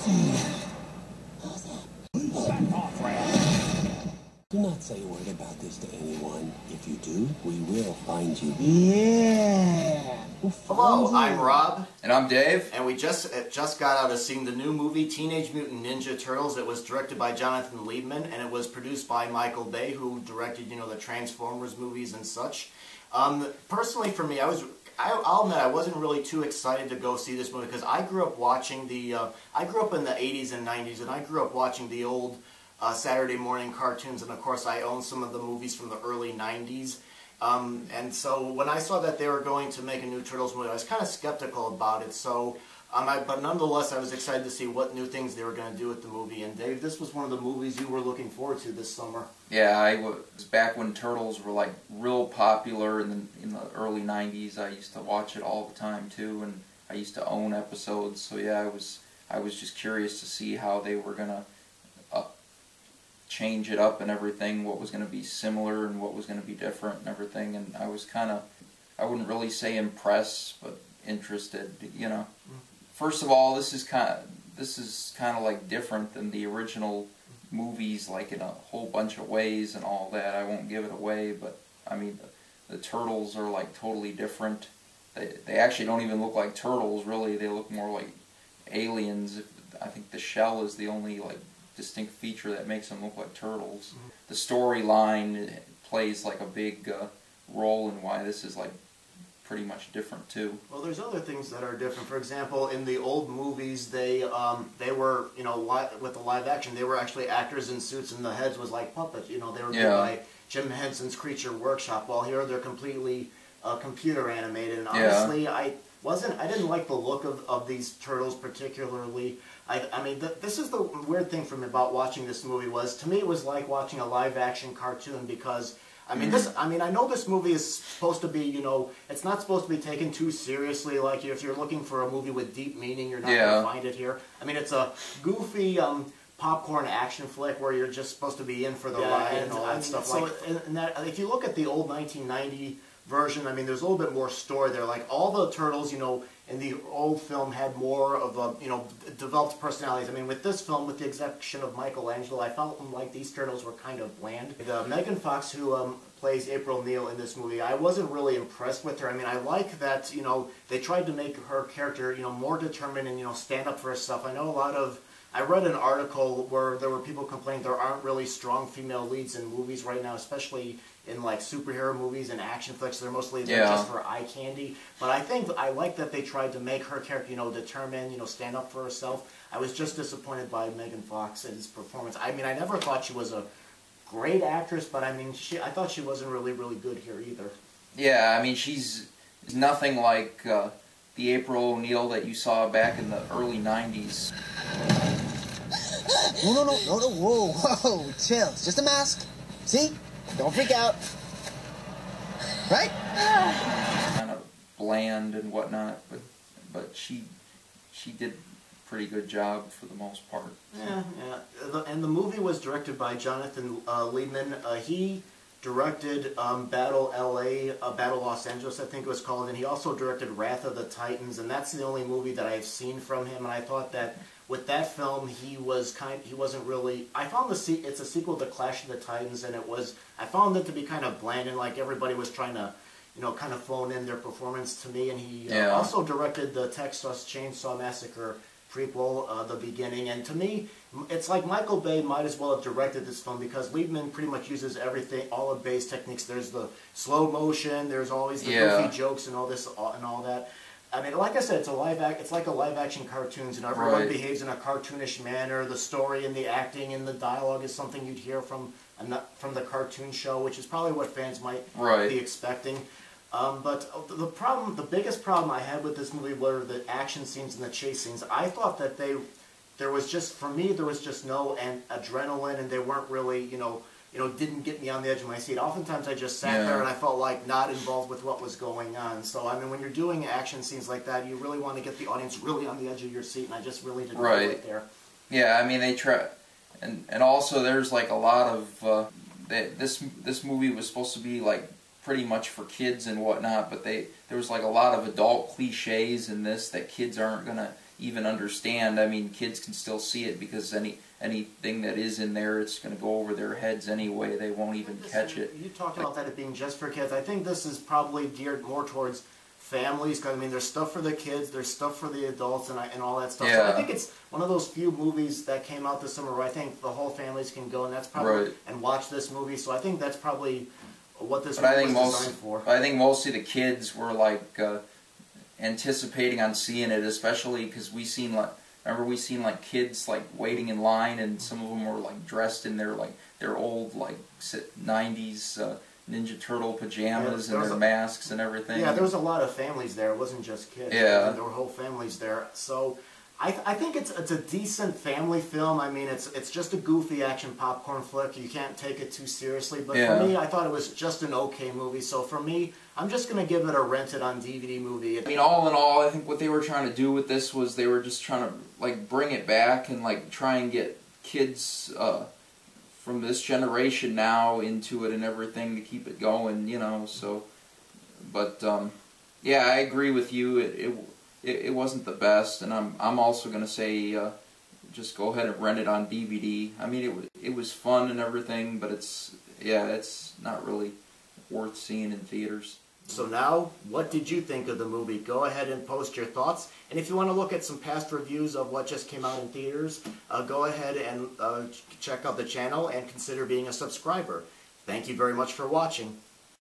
Back off, Ram. Do not say a word about this to anyone. If you do, we will find you. Yeah. Hello, I'm Rob. And I'm Dave. And we just got out of seeing the new movie, Teenage Mutant Ninja Turtles. It was directed by Jonathan Liebesman, and it was produced by Michael Bay, who directed, the Transformers movies and such. Personally, for me, I'll admit I wasn't really too excited to go see this movie because I grew up watching I grew up in the 80s and 90s, and I grew up watching the old Saturday morning cartoons, and of course I own some of the movies from the early 90s. And so when I saw that they were going to make a new Turtles movie, I was kind of skeptical about it. So, but nonetheless, I was excited to see what new things they were going to do with the movie. And Dave, this was one of the movies you were looking forward to this summer. Yeah, I was back when Turtles were like real popular in the early 90s. I used to watch it all the time too, and I used to own episodes. So yeah, I was just curious to see how they were gonna change it up and everything, what was going to be similar and what was going to be different and everything, and I was kind of, I wouldn't really say impressed, but interested, First of all, this is kind of like different than the original movies, like in a whole bunch of ways and all that. I won't give it away, but I mean, the turtles are like totally different. They actually don't even look like turtles, really. They look more like aliens. I think the shell is the only like distinct feature that makes them look like turtles. Mm-hmm. The storyline plays like a big role in why this is like pretty much different too. Well, there's other things that are different. For example, in the old movies, they were with the live action, they were actually actors in suits, and the heads was like puppets. They were made by Jim Henson's Creature Workshop. While here they're completely computer animated. And honestly, I didn't like the look of these turtles particularly. I mean, this is the weird thing for me about watching this movie was, to me, it was like watching a live-action cartoon because, I mean, I know this movie is supposed to be, it's not supposed to be taken too seriously. Like, if you're looking for a movie with deep meaning, you're not going to find it here. I mean, it's a goofy popcorn action flick where you're just supposed to be in for the ride and all that stuff. So, if you look at the old 1990 version, I mean, there's a little bit more story there. Like, all the turtles, in the old film had more of a, developed personalities. I mean, with this film, with the exception of Michelangelo, I felt like these turtles were kind of bland. Megan Fox, who plays April Neil in this movie, I wasn't really impressed with her. I mean, I like that, they tried to make her character, more determined and, stand up for herself. I know I read an article where there were people complaining there aren't really strong female leads in movies right now, especially in like superhero movies and action flicks. They're mostly there just for eye candy. But I like that they tried to make her character, determined, stand up for herself. I was just disappointed by Megan Fox's performance. I mean, I never thought she was a great actress, but I mean, I thought she wasn't really good here either. Yeah, I mean, she's nothing like the April O'Neil that you saw back in the early 90s. No, whoa, chill. It's just a mask. See? Don't freak out. Right? Kind of bland and whatnot, but she did a pretty good job for the most part. So. Yeah. And the movie was directed by Jonathan Liebesman. He directed Battle LA, Battle Los Angeles, I think it was called, and he also directed Wrath of the Titans, and that's the only movie that I've seen from him. And I thought that with that film, he wasn't really. I found it's a sequel to Clash of the Titans, and I found it to be kind of bland, and like everybody was trying to, kind of phone in their performance to me. And he also directed the Texas Chainsaw Massacre prequel, The Beginning, and to me, it's like Michael Bay might as well have directed this film because Liebesman pretty much uses everything, all of Bay's techniques. There's the slow motion, there's always the goofy jokes and all this and all that. I mean, like I said, it's like a live-action cartoons, everyone behaves in a cartoonish manner. The story and the acting and the dialogue is something you'd hear from the cartoon show, which is probably what fans might be expecting. But the biggest problem I had with this movie were the action scenes and the chase scenes. I thought that there was just no adrenaline, and they weren't really, didn't get me on the edge of my seat. Oftentimes I just sat there and I felt like not involved with what was going on. So, I mean, when you're doing action scenes like that, you really want to get the audience really on the edge of your seat, and I just really didn't do it there. Yeah, I mean, they try, and also there's like a lot of, this movie was supposed to be like pretty much for kids and whatnot, but there was like a lot of adult cliches in this that kids aren't gonna even understand. I mean, kids can still see it because anything that is in there, it's going to go over their heads anyway. They won't even catch it. You talked about that it being just for kids. I think this is probably geared more towards families, because I mean, there's stuff for the kids, there's stuff for the adults, and all that stuff. Yeah. So I think it's one of those few movies that came out this summer where I think the whole families can go, and that's probably Right. and watch this movie. So I think that's probably what this But movie was designed for. I think mostly the kids were like anticipating on seeing it, especially because we seen like kids like waiting in line, and some of them were like dressed in their old like 90s Ninja Turtle pajamas and their masks and everything. Yeah, there was a lot of families there. It wasn't just kids. Yeah. There were whole families there. So I think it's a decent family film. I mean, it's just a goofy action popcorn flick. You can't take it too seriously. But Yeah. for me, I thought it was just an okay movie. So for me, I'm just going to give it a rented on DVD movie. I mean, all in all, I think what they were trying to do with this was they were just trying to like bring it back and like try and get kids from this generation now into it and everything to keep it going, you know. So, but yeah, I agree with you. It wasn't the best, and I'm also gonna say just go ahead and rent it on DVD. I mean, it was fun and everything, but it's not really worth seeing in theaters. So now, what did you think of the movie? Go ahead and post your thoughts. And if you want to look at some past reviews of what just came out in theaters, go ahead and check out the channel and consider being a subscriber. Thank you very much for watching.